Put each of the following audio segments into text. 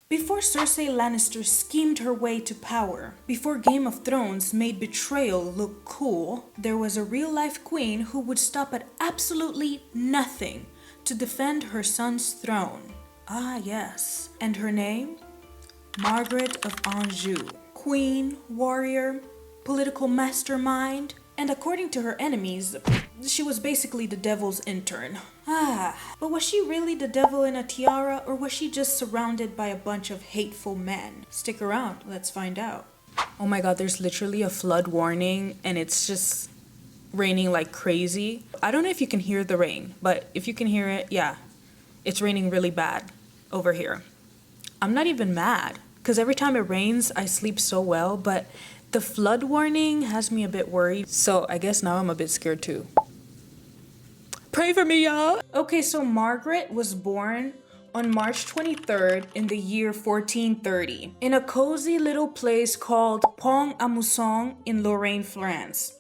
Before Cersei Lannister schemed her way to power, before Game of Thrones made betrayal look cool, there was a real-life queen who would stop at absolutely nothing to defend her son's throne. Ah, yes. And her name? Margaret of Anjou. Queen, warrior, political mastermind, and according to her enemies, she was basically the devil's intern. But was she really the devil in a tiara, or was she just surrounded by a bunch of hateful men? Stick around, let's find out. Oh my god, there's literally a flood warning, and it's just raining like crazy. I don't know if you can hear the rain, but if you can hear it, yeah, it's raining really bad over here. I'm not even mad, because every time it rains, I sleep so well, but the flood warning has me a bit worried, so I guess now I'm a bit scared too. Pray for me, y'all! Okay, so Margaret was born on March 23rd in the year 1430 in a cozy little place called Pont-à-Mousson in Lorraine, France.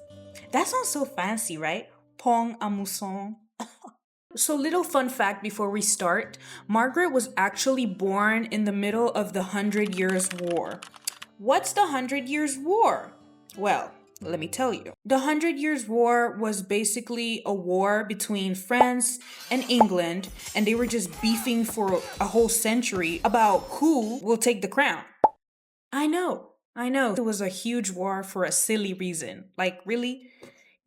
That sounds so fancy, right? Pont-à-Mousson. So little fun fact before we start, Margaret was actually born in the middle of the 100 Years' War. What's the 100 Years' War? Well, let me tell you. The 100 Years' War was basically a war between France and England, and they were just beefing for a whole century about who will take the crown. I know. It was a huge war for a silly reason. Like, really?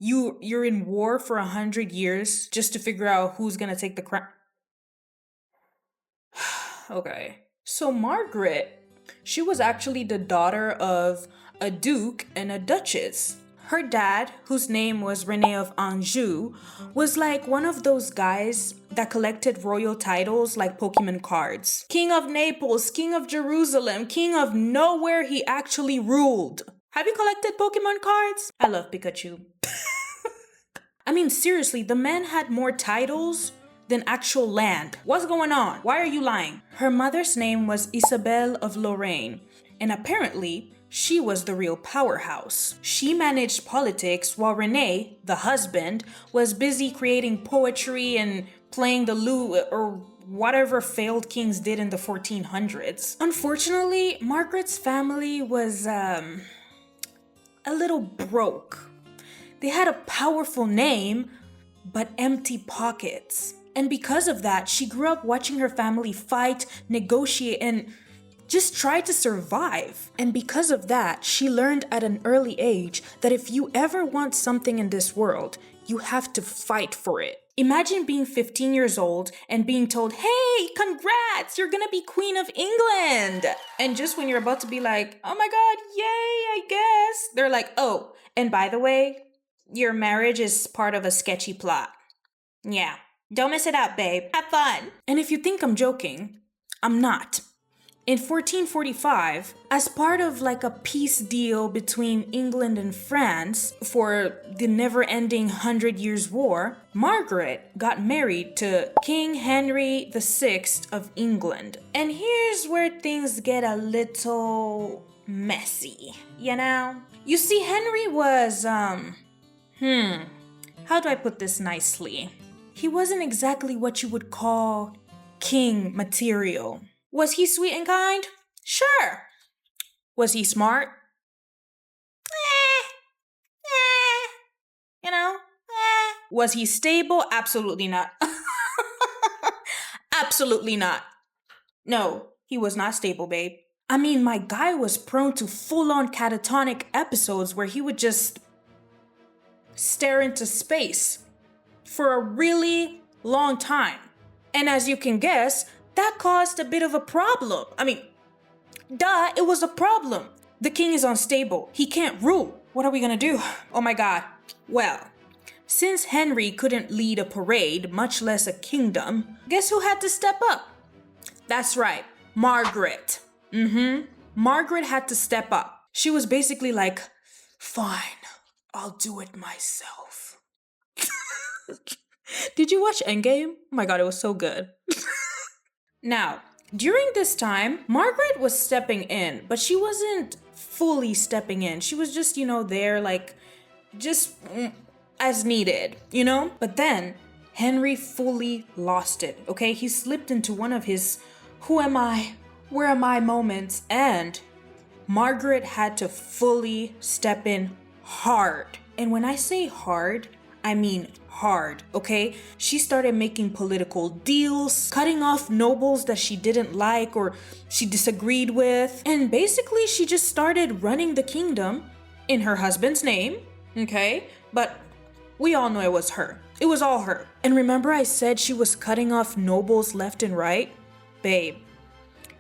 You're in war for 100 years just to figure out who's gonna take the crown? Okay. So Margaret, she was actually the daughter of a duke and a duchess. Her dad, whose name was Rene of Anjou, was like one of those guys that collected royal titles like Pokemon cards. King of Naples, King of Jerusalem, King of nowhere, he actually ruled. Have you collected Pokemon cards? I love Pikachu. I mean, seriously, the man had more titles than actual land. What's going on? Why are you lying? Her mother's name was Isabel of Lorraine, and apparently, she was the real powerhouse. She managed politics while Rene, the husband, was busy creating poetry and playing the lute or whatever failed kings did in the 1400s. Unfortunately, Margaret's family was, a little broke. They had a powerful name, but empty pockets. And because of that, she grew up watching her family fight, negotiate, and just try to survive. And because of that, she learned at an early age that if you ever want something in this world, you have to fight for it. Imagine being 15 years old and being told, hey, congrats, you're gonna be Queen of England. And just when you're about to be like, oh my god, yay, I guess, they're like, oh, and by the way, your marriage is part of a sketchy plot. Yeah, don't mess it up, babe. Have fun. And if you think I'm joking, I'm not. In 1445, as part of like a peace deal between England and France for the never-ending 100 Years' War, Margaret got married to King Henry VI of England. And here's where things get a little messy, you know? You see, Henry was, how do I put this nicely? He wasn't exactly what you would call king material. Was he sweet and kind? Sure. Was he smart? You know? Was he stable? Absolutely not. Absolutely not. No, he was not stable, babe. I mean, my guy was prone to full-on catatonic episodes where he would just stare into space for a really long time. And as you can guess, that caused a bit of a problem. I mean, duh, it was a problem. The king is unstable. He can't rule. What are we gonna do? Oh my god. Well, since Henry couldn't lead a parade, much less a kingdom, guess who had to step up? That's right, Margaret. Margaret had to step up. She was basically like, fine, I'll do it myself. Did you watch Endgame? Oh my god, it was so good. Now, during this time, Margaret was stepping in, but she wasn't fully stepping in. She was just, there, like, just as needed, But then, Henry fully lost it, okay? He slipped into one of his who am I, where are my moments? And Margaret had to fully step in hard. And when I say hard, I mean hard, okay? She started making political deals, cutting off nobles that she didn't like or she disagreed with. And basically, she just started running the kingdom in her husband's name, okay? But we all know it was her. It was all her. And remember I said she was cutting off nobles left and right? Babe,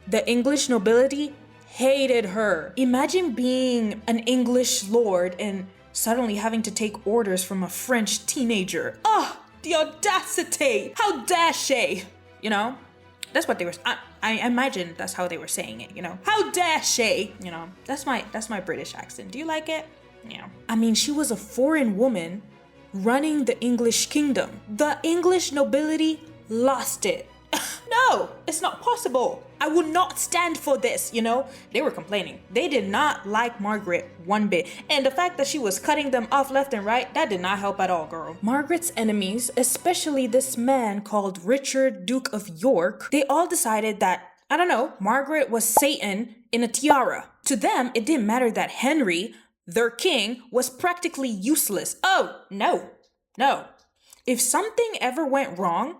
the English nobility hated her. Imagine being an English lord and suddenly having to take orders from a French teenager. Oh, the audacity! How dare she? You know? That's what they were, I imagine that's how they were saying it, you know? How dare she? You know, that's my British accent. Do you like it? Yeah. I mean, she was a foreign woman running the English kingdom. The English nobility lost it. No, it's not possible. I will not stand for this, you know? They were complaining. They did not like Margaret one bit. And the fact that she was cutting them off left and right, that did not help at all, girl. Margaret's enemies, especially this man called Richard, Duke of York, they all decided that, I don't know, Margaret was Satan in a tiara. To them, it didn't matter that Henry, their king, was practically useless. Oh, no. If something ever went wrong,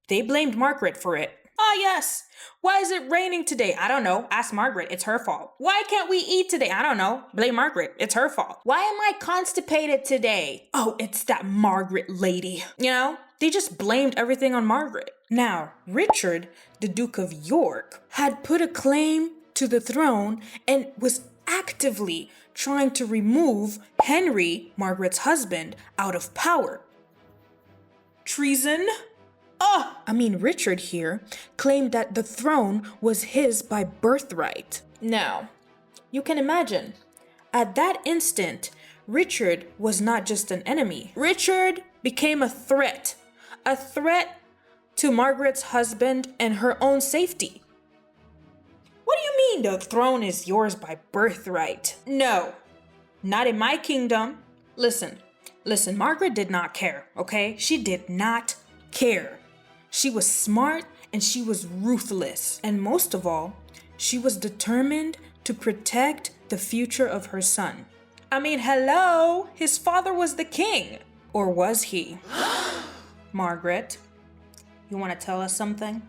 they blamed Margaret for it. Ah, yes. Why is it raining today? I don't know. Ask Margaret. It's her fault. Why can't we eat today? I don't know. Blame Margaret. It's her fault. Why am I constipated today? Oh, it's that Margaret lady. You know, they just blamed everything on Margaret. Now, Richard, the Duke of York, had put a claim to the throne and was actively trying to remove Henry, Margaret's husband, out of power. Treason? Richard here claimed that the throne was his by birthright. Now, you can imagine, at that instant, Richard was not just an enemy. Richard became a threat to Margaret's husband and her own safety. What do you mean the throne is yours by birthright? No, not in my kingdom. Listen, Margaret did not care, okay? She did not care. She was smart and she was ruthless. And most of all, she was determined to protect the future of her son. I mean, hello, his father was the king. Or was he? Margaret, you want to tell us something?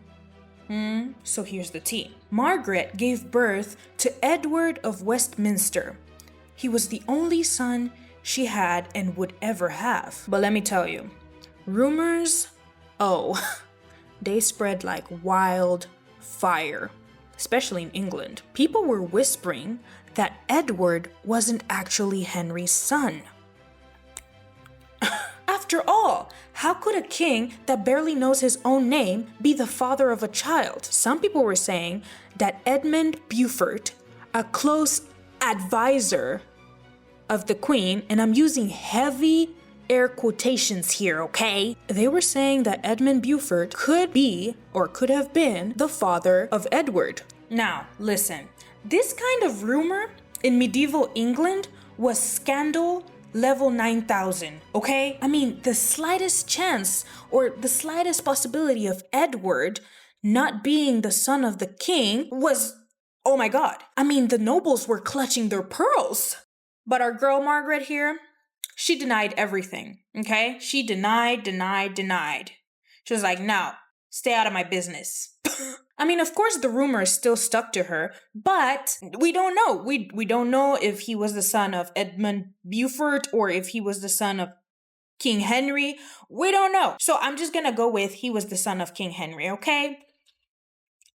So here's the tea. Margaret gave birth to Edward of Westminster. He was the only son she had and would ever have. But let me tell you, rumors, they spread like wildfire, especially in England. People were whispering that Edward wasn't actually Henry's son. After all, how could a king that barely knows his own name be the father of a child? Some people were saying that Edmund Beaufort, a close advisor of the queen, and I'm using heavy air quotations here, okay? They were saying that Edmund Beaufort could be or could have been the father of Edward. Now, listen, this kind of rumor in medieval England was scandal level 9,000, okay? I mean, the slightest chance or the slightest possibility of Edward not being the son of the king was, oh my God. I mean, the nobles were clutching their pearls. But our girl Margaret here, she denied everything, okay? She denied. She was like, no, stay out of my business. I mean, of course, the rumors still stuck to her, but we don't know. We don't know if he was the son of Edmund Beaufort or if he was the son of King Henry. We don't know. So I'm just gonna go with he was the son of King Henry, okay?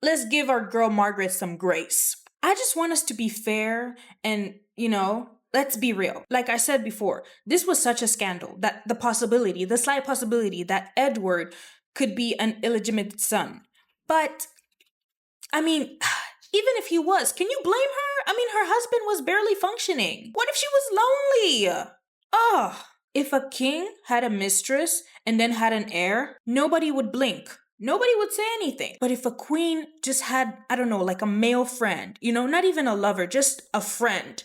Let's give our girl Margaret some grace. I just want us to be fair and, let's be real. Like I said before, this was such a scandal that the slight possibility that Edward could be an illegitimate son. But, I mean, even if he was, can you blame her? I mean, her husband was barely functioning. What if she was lonely? If a king had a mistress and then had an heir, nobody would blink. Nobody would say anything. But if a queen just had, I don't know, like a male friend, not even a lover, just a friend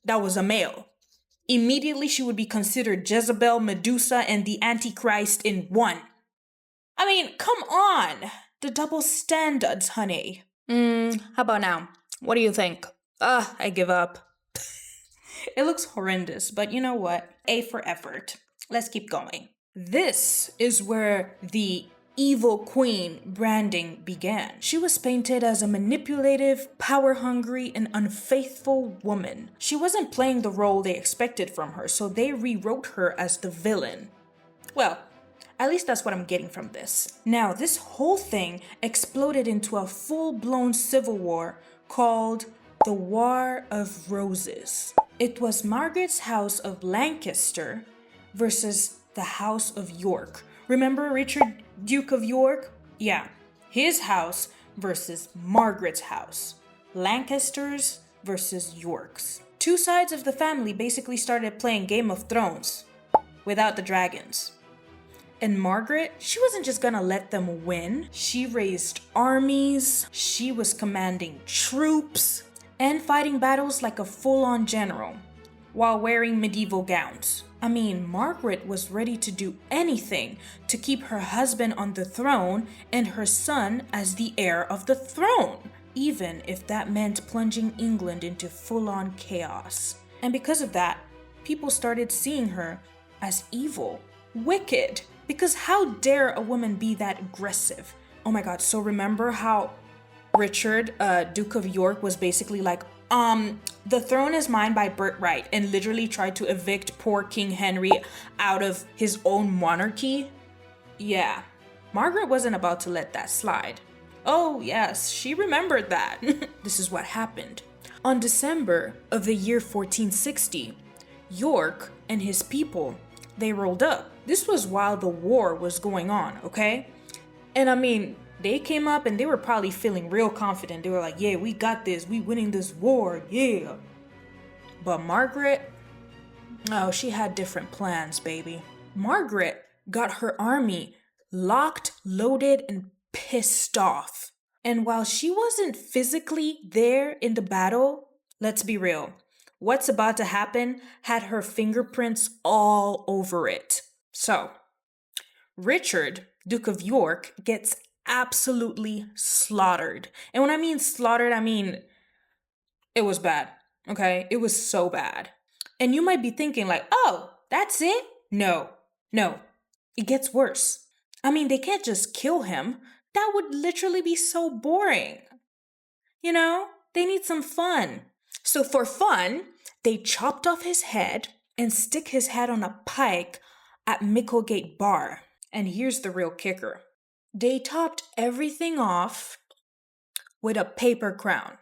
that was a male, immediately she would be considered Jezebel, Medusa, and the Antichrist in one. I mean, come on. The double standards, honey. How about now? What do you think? I give up. It looks horrendous, but you know what? A for effort. Let's keep going. This is where the evil queen branding began. She was painted as a manipulative, power-hungry, and unfaithful woman. She wasn't playing the role they expected from her, so they rewrote her as the villain. Well, at least that's what I'm getting from this. Now, this whole thing exploded into a full-blown civil war called the War of Roses. It was Margaret's house of Lancaster versus the House of York. Remember Richard, Duke of York? Yeah, his house versus Margaret's house. Lancaster's versus York's. Two sides of the family basically started playing Game of Thrones without the dragons. And Margaret, she wasn't just gonna let them win. She raised armies, she was commanding troops, and fighting battles like a full-on general, while wearing medieval gowns. I mean, Margaret was ready to do anything to keep her husband on the throne and her son as the heir of the throne, even if that meant plunging England into full-on chaos. And because of that, people started seeing her as evil, wicked, because how dare a woman be that aggressive? Oh my god, so remember how Richard, Duke of York, was basically like, the throne is mine by birthright, and literally tried to evict poor King Henry out of his own monarchy? Yeah, Margaret wasn't about to let that slide. Oh yes, she remembered that. This is what happened. On December of the year 1460, York and his people, they rolled up. This was while the war was going on, okay? And I mean, they came up and they were probably feeling real confident. They were like, yeah, we got this. We winning this war, yeah. But Margaret, oh, she had different plans, baby. Margaret got her army locked, loaded, and pissed off. And while she wasn't physically there in the battle, let's be real, what's about to happen had her fingerprints all over it. So, Richard, Duke of York, gets absolutely slaughtered. And when I mean slaughtered, I mean it was bad, okay? It was so bad. And you might be thinking like, oh, that's it? No, it gets worse. I mean, they can't just kill him. That would literally be so boring. You know, they need some fun. So for fun, they chopped off his head and stick his head on a pike at Micklegate Bar. And here's the real kicker. They topped everything off with a paper crown.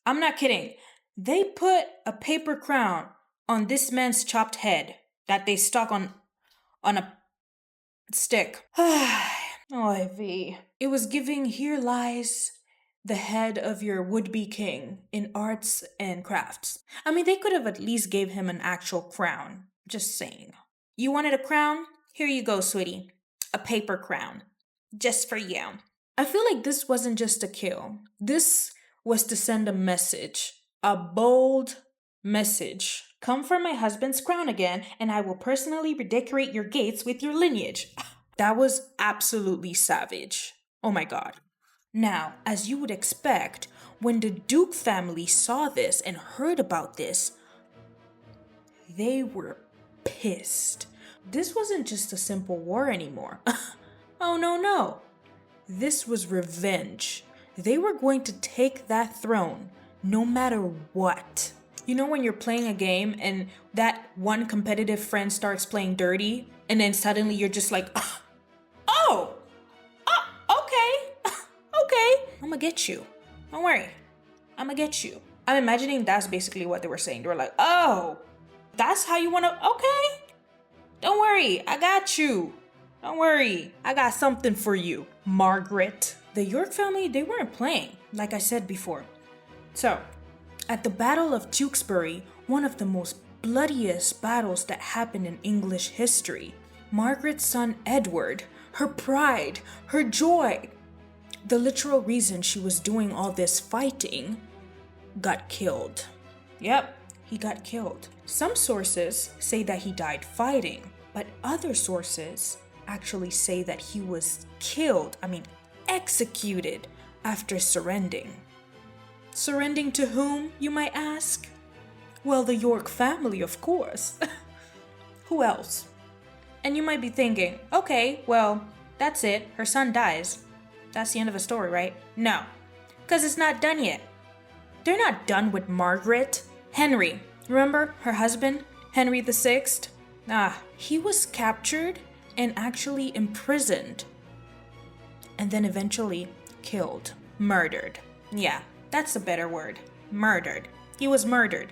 I'm not kidding. They put a paper crown on this man's chopped head that they stuck on a stick. Oy vey. It was giving, here lies the head of your would-be king in arts and crafts. I mean, they could have at least gave him an actual crown. Just saying. You wanted a crown? Here you go, sweetie. A paper crown. Just for you. I feel like this wasn't just a kill. This was to send a message. A bold message. Come for my husband's crown again, and I will personally redecorate your gates with your lineage. That was absolutely savage. Oh my god. Now, as you would expect, when the Duke family saw this and heard about this, they were pissed. This wasn't just a simple war anymore. Oh no. This was revenge. They were going to take that throne, no matter what. You know when you're playing a game and that one competitive friend starts playing dirty, and then suddenly you're just like, okay, I'm gonna get you. Don't worry, I'm gonna get you. I'm imagining that's basically what they were saying. They were like, oh, that's how you wanna, okay. Don't worry, I got you. Don't worry, I got something for you, Margaret. The York family, they weren't playing, like I said before. So, at the Battle of Tewkesbury, one of the most bloodiest battles that happened in English history, Margaret's son Edward, her pride, her joy, the literal reason she was doing all this fighting, got killed. Yep, he got killed. Some sources say that he died fighting, but other sources actually say that he was killed, executed after surrendering. Surrendering to whom, you might ask? Well, the York family, of course. Who else? And you might be thinking, okay, well, that's it. Her son dies. That's the end of the story, right? No, because it's not done yet. They're not done with Margaret. Henry, remember her husband, Henry VI? He was captured and actually imprisoned. And then eventually killed. Murdered. Yeah, that's a better word. Murdered. He was murdered.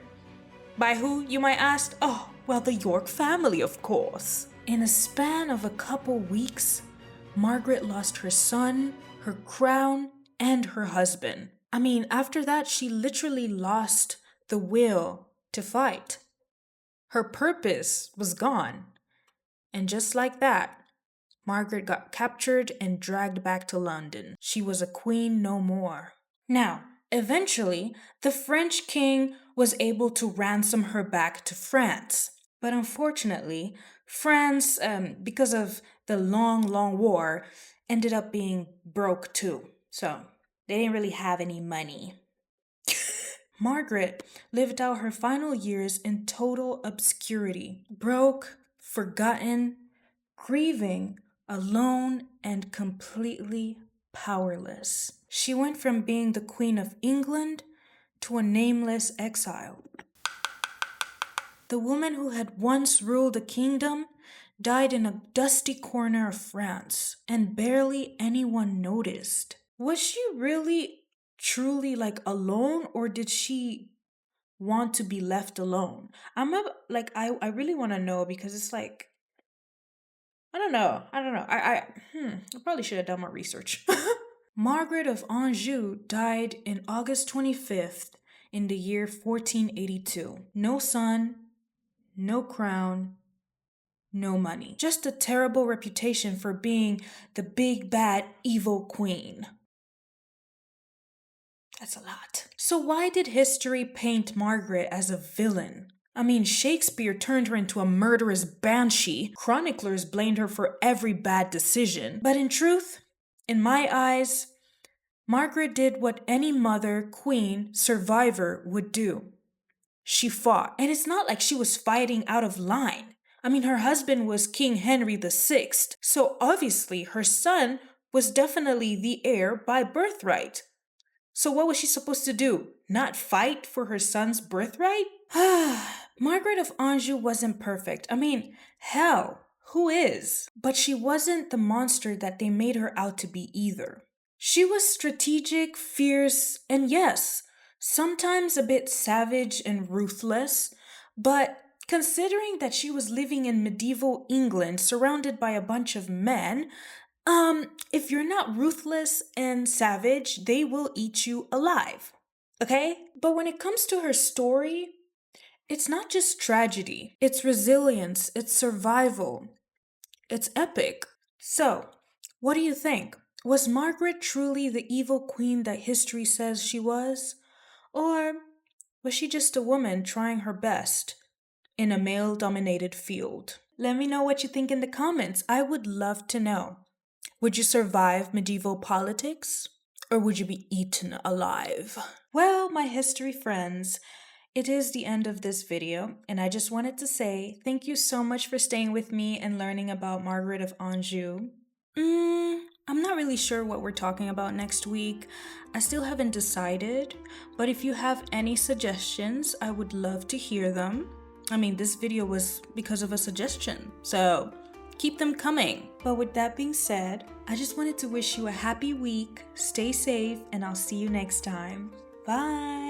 By who, you might ask? Oh, well, the York family, of course. In a span of a couple weeks, Margaret lost her son, her crown, and her husband. I mean, after that, she literally lost the will to fight. Her purpose was gone. And just like that, Margaret got captured and dragged back to London. She was a queen no more. Now, eventually, the French king was able to ransom her back to France. But unfortunately, France, because of the long war, ended up being broke too. So they didn't really have any money. Margaret lived out her final years in total obscurity, broke, forgotten, grieving, alone, and completely powerless. She went from being the Queen of England to a nameless exile. The woman who had once ruled a kingdom died in a dusty corner of France, and barely anyone noticed. Was she really, truly alone, or did she want to be left alone? I really want to know, because it's I don't know. I probably should have done more research. Margaret of Anjou died in August 25th in the year 1482. No son, no crown, no money. Just a terrible reputation for being the big, bad, evil queen. That's a lot. So why did history paint Margaret as a villain? I mean, Shakespeare turned her into a murderous banshee. Chroniclers blamed her for every bad decision. But in truth, in my eyes, Margaret did what any mother, queen, survivor would do. She fought. And it's not like she was fighting out of line. I mean, her husband was King Henry VI, so obviously her son was definitely the heir by birthright. So what was she supposed to do? Not fight for her son's birthright? Margaret of Anjou wasn't perfect. I mean, hell, who is? But she wasn't the monster that they made her out to be either. She was strategic, fierce, and yes, sometimes a bit savage and ruthless, but considering that she was living in medieval England surrounded by a bunch of men, if you're not ruthless and savage, they will eat you alive. Okay? But when it comes to her story, it's not just tragedy. It's resilience, it's survival, it's epic. So, what do you think? Was Margaret truly the evil queen that history says she was? Or was she just a woman trying her best in a male-dominated field? Let me know what you think in the comments. I would love to know. Would you survive medieval politics? Or would you be eaten alive? Well, my history friends, it is the end of this video, and I just wanted to say thank you so much for staying with me and learning about Margaret of Anjou. I'm not really sure what we're talking about next week. I still haven't decided, but if you have any suggestions, I would love to hear them. I mean, this video was because of a suggestion, so keep them coming. But with that being said, I just wanted to wish you a happy week, stay safe, and I'll see you next time. Bye!